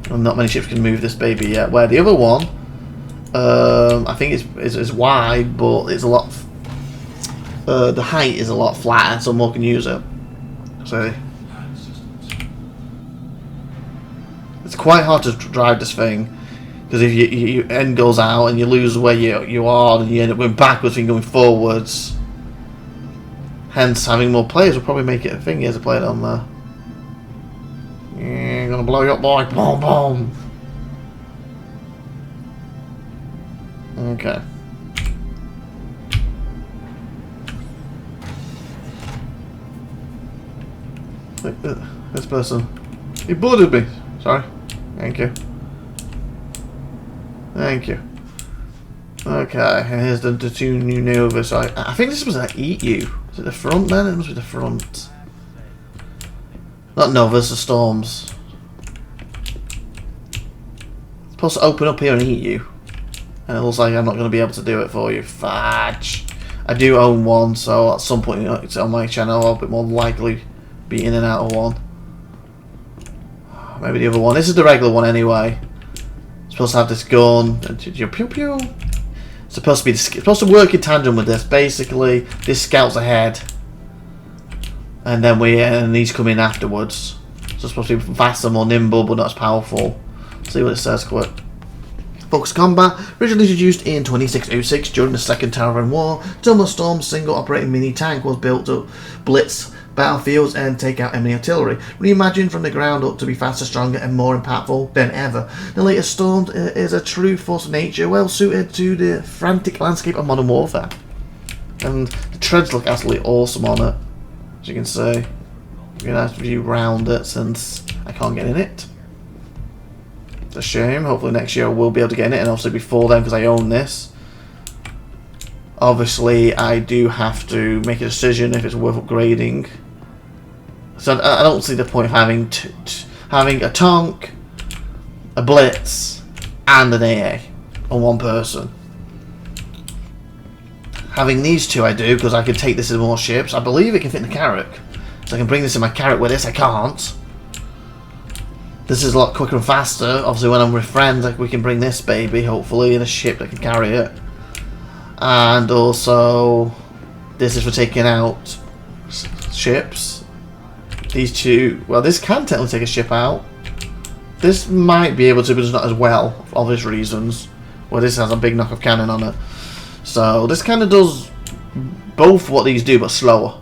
And not many ships can move this baby yet. Where the other one, I think it's wide, but it's a lot. The height is a lot flatter, so more can use it. So it's quite hard to drive this thing because if your end goes out and you lose where you are, and you end up going backwards and going forwards. Hence, having more players will probably make it a thing. Here's a player on there. Yeah, gonna blow you up, boy. Boom, boom. Okay. This person. He boarded me. Sorry. Thank you. Thank you. Okay, and here's the two new Novas. I think this was an Eat You. Is it the front then? It must be the front. Not Novas, the Storms. It's supposed to open up here and eat you. And it looks like I'm not going to be able to do it for you. Fudge. I do own one, so at some point it's on my channel. I'll be more likely be in and out of one. Maybe the other one. This is the regular one anyway. It's supposed to have this gun. Pew pew. It's supposed to work in tandem with this. Basically, this scouts ahead, and then these come in afterwards. So it's supposed to be faster, more nimble, but not as powerful. Let's see what it says quick. Focus combat, originally introduced in 2606 during the Second Terran War, Thermal Storm's single operating mini tank was built to blitz battlefields and take out enemy artillery. Reimagined from the ground up to be faster, stronger, and more impactful than ever. The latest Storm is a true force of nature, well suited to the frantic landscape of modern warfare. And the treads look absolutely awesome on it, as you can see. Be a nice view round it since I can't get in it. It's a shame. Hopefully next year I will be able to get in it, and obviously before then because I own this. Obviously I do have to make a decision if it's worth upgrading. So I don't see the point of having having a tank, a blitz, and an AA on one person. Having these two I do because I can take this in more ships. I believe it can fit in the Carrack. So I can bring this in my Carrack with this. I can't. This is a lot quicker and faster. Obviously when I'm with friends, like, we can bring this baby, hopefully, in a ship that can carry it. And also, this is for taking out ships. These two, well, this can technically take a ship out. This might be able to, but it's not as well, for obvious reasons. Where this has a big knock-off cannon on it. So this kind of does both what these do, but slower.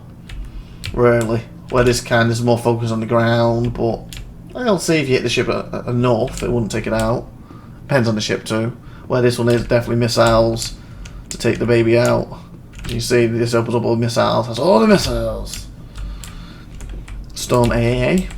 Really. Where this kind is more focused on the ground, but I don't see if you hit the ship enough, it wouldn't take it out. Depends on the ship too. Where this one is definitely missiles to take the baby out. As you see, this opens up all the missiles. That's all the missiles. Storm AAA.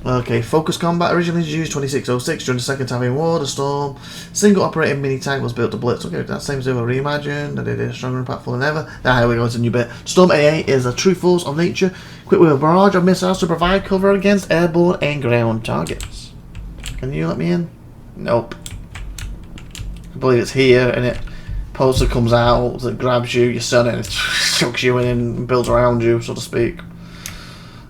Okay, focus combat originally introduced 2606 during the Second Terran War. The Storm single operating mini tank was built to blitz. Okay, that same as they were reimagined, and it is stronger and impactful than ever. Now here we go into a new bit. Storm AA is a true force of nature, equipped with a barrage of missiles to provide cover against airborne and ground targets. Can you let me in? Nope. I believe it's here, and it poster comes out, it grabs you, you stun it, and it chucks you in and builds around you, so to speak.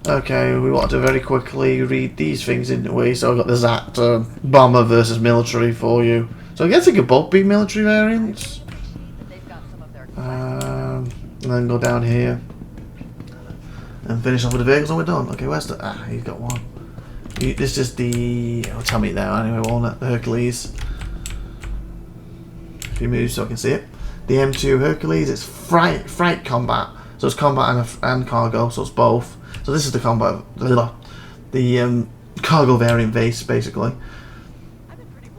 Okay, we want to very quickly read these things in the way. So I've got the Zat bomber versus military for you. So I guess it could both be military variants. And then go down here and finish off with the vehicles, and we're done. Okay, where's the? Ah, he's got one. This is the. Oh, tell me there anyway, won't it? The Hercules. If you move so I can see it. The M2 Hercules. It's fright combat. So it's combat and cargo. So it's both. So this is the combat, the cargo variant base, basically.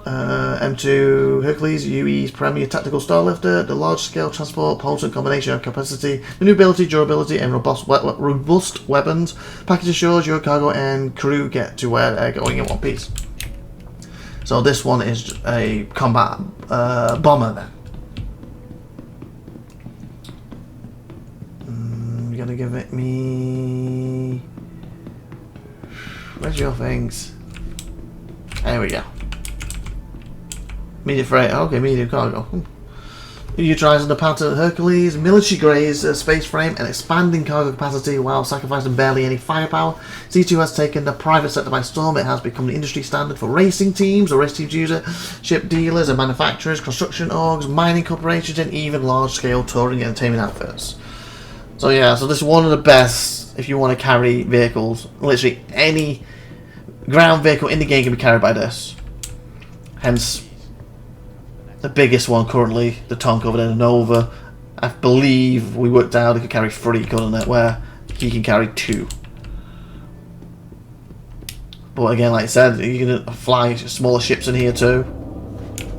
M2 Hercules, UE's premier tactical starlifter, the large-scale transport, potent combination of capacity, maneuverability, durability, and robust weapons. Package assures your cargo and crew get to where they're going in one piece. So this one is a combat bomber then. You're gonna give it me. Where's your things? There we go. Medium freight. Okay, medium cargo. utilising the pattern Hercules, military-grade space frame and expanding cargo capacity while sacrificing barely any firepower. C2 has taken the private sector by storm. It has become the industry standard for racing teams, or race teams use it, ship dealers and manufacturers, construction orgs, mining corporations, and even large-scale touring and entertainment outfits. So yeah, so this is one of the best if you want to carry vehicles. Literally any ground vehicle in the game can be carried by this. Hence the biggest one currently, the Tonk over there, the Nova. I believe we worked out it could carry 3, couldn't it? Where he can carry 2. But again, like I said, you can fly smaller ships in here too.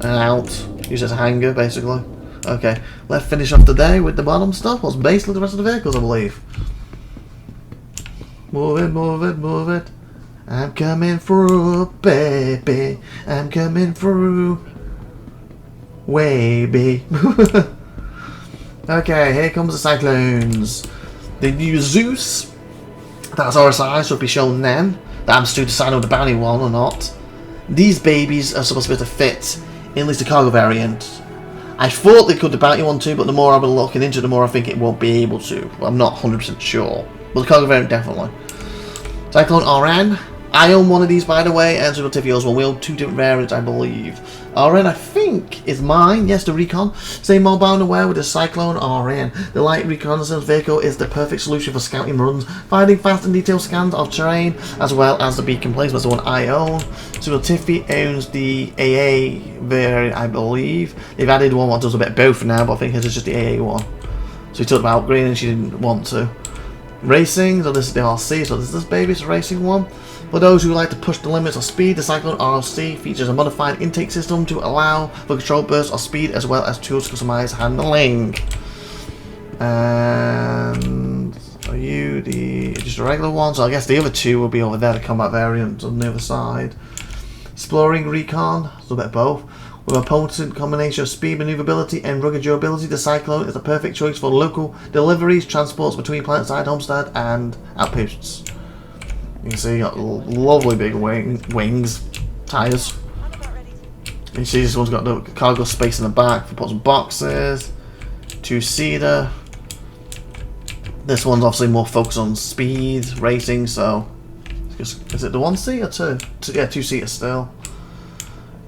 And out. Use it as a hangar, basically. Okay, let's finish off the day with the bottom stuff. What's basically the rest of the vehicles, I believe. Move it, move it, move it. I'm coming through, baby. I'm coming through. Wavy. Okay, here comes the Cyclones. The new Zeus. That's our size, should be shown then. That I'm still deciding on the bounty one or not. These babies are supposed to be able to fit in at least the cargo variant. I thought they could the bounty one too, but the more I've been looking into it, the more I think it won't be able to. Well, I'm not 100% sure. But the cargo variant definitely. Cyclone RN. I own one of these, by the way, and SupernovaTiffy as well. We own 2 different variants, I believe. RN, I think, is mine. Yes, the Recon. Same mobile and aware with the Cyclone RN. The light reconnaissance vehicle is the perfect solution for scouting runs, finding fast and detailed scans of terrain, as well as the beacon placement. That's the one I own. SupernovaTiffy owns the AA variant, I believe. They've added one that does a bit of both now, but I think his is just the AA one. So he talked about upgrading and she didn't want to. Racing, so this is the RC, so this is this baby, it's a racing one. For those who like to push the limits of speed, the Cyclone RC features a modified intake system to allow for control bursts of speed as well as tools to customize handling. And are you just a regular one? So I guess the other 2 will be over there, the combat variant on the other side. Exploring Recon, so a bit of both. With a potent combination of speed, maneuverability, and rugged durability, the Cyclone is the perfect choice for local deliveries, transports between planetside, homestead, and outposts. You can see, got lovely big wings, tyres. You can see this one's got the cargo space in the back for putting some boxes. 2-seater. This one's obviously more focused on speed, racing, so... Is it the 1-seater or 2? Yeah, 2-seater still.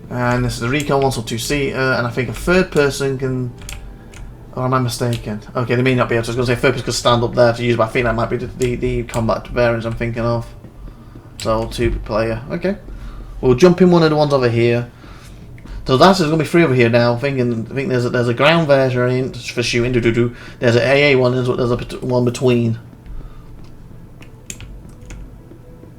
And this is the Recon one, so 2-seater, and I think a 3rd person can... Or am I mistaken? Okay, they may not be able to. I was going to say 3rd person could stand up there to use, but I think that might be the combat variants I'm thinking of. So 2-player. Okay. We'll jump in one of the ones over here. So that's there's going to be 3 over here now. I think there's a ground version for shooting. There's an AA one. There's a one between.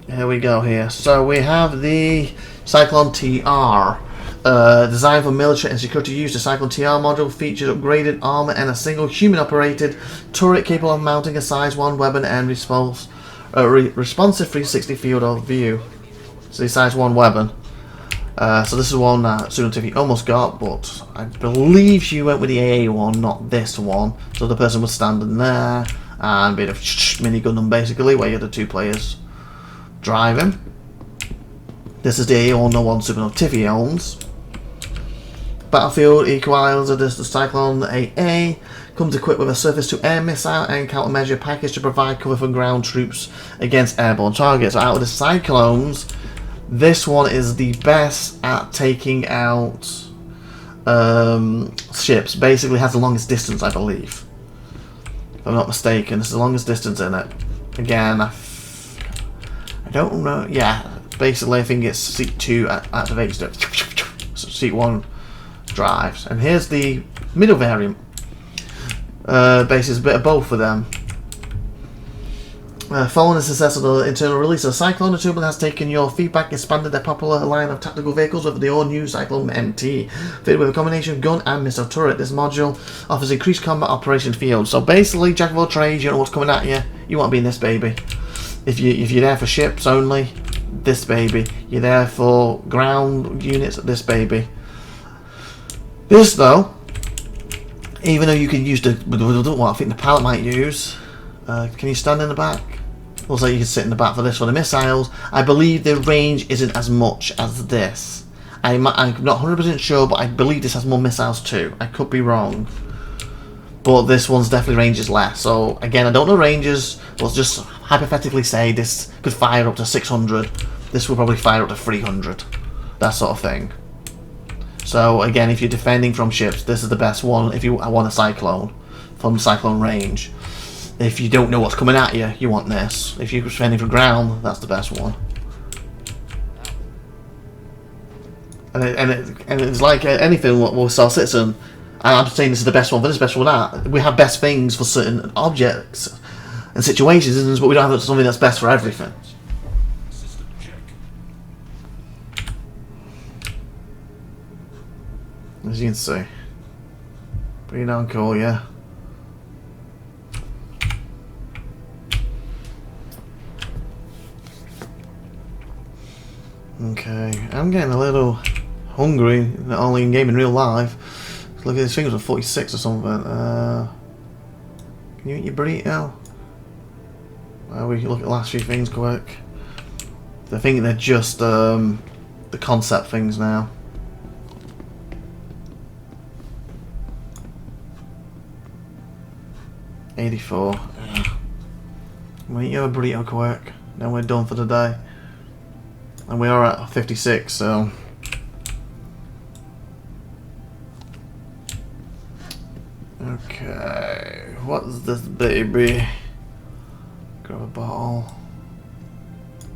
Here we go. Here. So we have the Cyclone TR. Designed for military and security use, the Cyclone TR module features upgraded armor and a single human-operated turret capable of mounting a size 1 weapon and responsive 360 field of view. So the size 1 weapon. So this is one that SupernovaTiffy almost got, but I believe she went with the AA one, not this one. So the person was standing there and a bit of minigun them basically, where you had the 2 players driving. This is the AA one, no one SupernovaTiffy owns. Battlefield equalizer. This the Cyclone AA comes equipped with a surface-to-air missile and countermeasure package to provide cover for ground troops against airborne targets. So out of the Cyclones, this one is the best at taking out ships. Basically has the longest distance, I believe. If I'm not mistaken, it's the longest distance in it. Again, I don't know. Yeah, basically I think it's seat 2 activates it. So seat 1 drives. And here's the middle variant. Bases a bit of both of them. Following the success of the internal release of Cyclone, the Turbulent has taken your feedback, expanded their popular line of tactical vehicles with the all-new Cyclone MT. Fitted with a combination of gun and missile turret, this module offers increased combat operation field. So basically, jack of all trades, you don't know what's coming at you, you want to be in this baby. If you're there for ships only, this baby. You're there for ground units, this baby. This though, even though you can use what I think the pilot might use, can you stand in the back? Looks like you can sit in the back for this for the missiles. I believe the range isn't as much as this. I'm not 100% sure, but I believe this has more missiles too. I could be wrong. But this one's definitely ranges less. So again, I don't know ranges, but just hypothetically say this could fire up to 600. This will probably fire up to 300. That sort of thing. So again, if you're defending from ships, this is the best one if you want a Cyclone from Cyclone range. If you don't know what's coming at you, you want this. If you're defending from ground, that's the best one. And it's like anything with Star Citizen. I'm saying this is the best one for this, best one for that. We have best things for certain objects and situations, but we don't have something that's best for everything. As you can see. Pretty darn cool, yeah. Okay, I'm getting a little hungry, not only in game in real life. Look at these fingers, 46 or something. Can you eat your burrito? We can look at the last few things quick. I think they're just the concept things now. $84. We'll eat your burrito quick. Then we're done for the day. And we are at 56, so. Okay, what's this baby? Grab a bottle.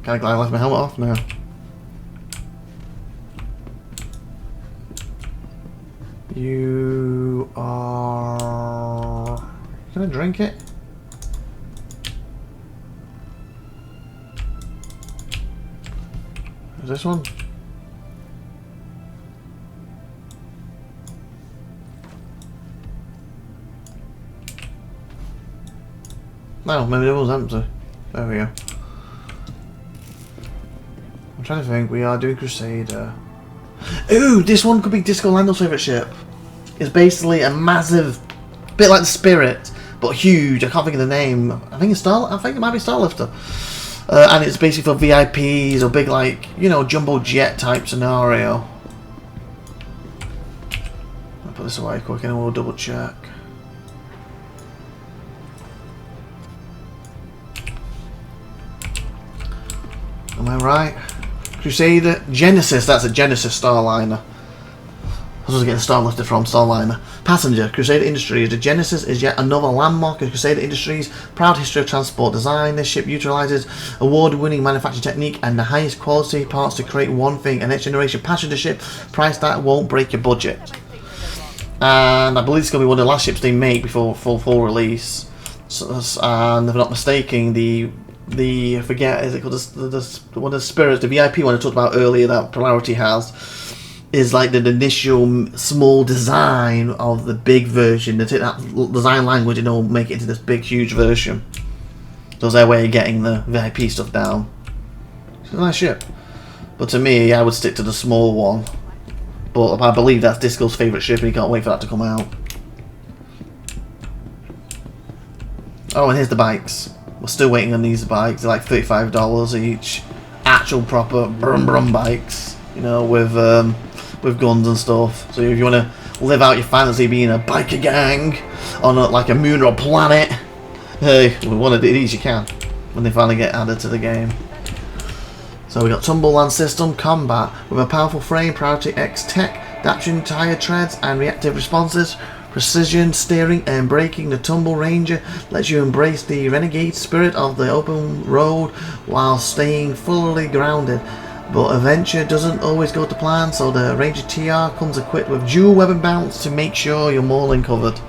Kinda glad I left my helmet off now. You are... Can I drink it? Is this one? No, maybe it was empty. There we go. I'm trying to think. We are doing Crusader. Ooh, this one could be Disco Lando's favourite ship. It's basically a massive, bit like the Spirit, but huge. I can't think of the name. I think it might be Starlifter. And it's basically for VIPs or big, like, you know, jumbo jet type scenario. I'll put this away quick and we'll double check. Am I right? Crusader Genesis. That's a Genesis Starliner. I was getting Starlifter from Starliner. Passenger Crusader Industries. The Genesis is yet another landmark of Crusader Industries' proud history of transport design. This ship utilizes award-winning manufacturing technique and the highest quality parts to create one thing: a next-generation passenger ship, price that won't break your budget. And I believe it's going to be one of the last ships they make before full release. So, and if I'm not mistaken, I forget, is it called one of the Spirits, the VIP one I talked about earlier that Polarity has, is like the initial small design of the big version. They take that design language and they'll make it into this big huge version. So it's their way of getting the VIP stuff down. It's a nice ship. But to me, I would stick to the small one. But I believe that's Disco's favourite ship and he can't wait for that to come out. Oh, and here's the bikes. We're still waiting on these bikes. They're like $35 each. Actual proper brum bikes, you know, with guns and stuff. So if you want to live out your fantasy being a biker gang on like a moon or a planet, hey, with one of these you can when they finally get added to the game. So we got Tumbleland System Combat with a powerful frame, Priority X tech, adaptation tire treads and reactive responses. Precision steering and braking. The Tumble Ranger lets you embrace the renegade spirit of the open road while staying fully grounded. But adventure doesn't always go to plan, so the Ranger TR comes equipped with dual weapon mounts to make sure you're more than covered.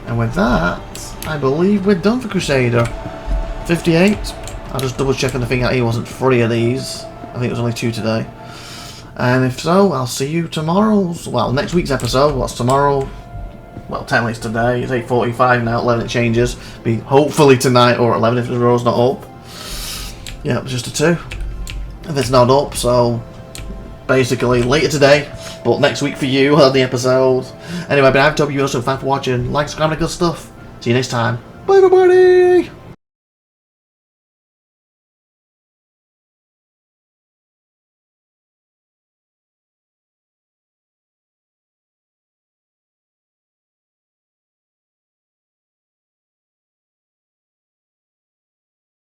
And with that, I believe we're done for Crusader. 58. I'll just double check on the thing out here wasn't 3 of these. I think it was only 2 today. And if so, I'll see you tomorrow's, well, next week's episode. What's tomorrow? Well, technically it's today. It's 8:45 now. 11 it changes. Be hopefully tonight or 11 if the row's not up. Yeah, it's just a 2. If it's not up, so basically later today, but next week for you on the episode. Anyway, but I hope you also thanks for watching. Like, subscribe, and good stuff. See you next time. Bye, everybody.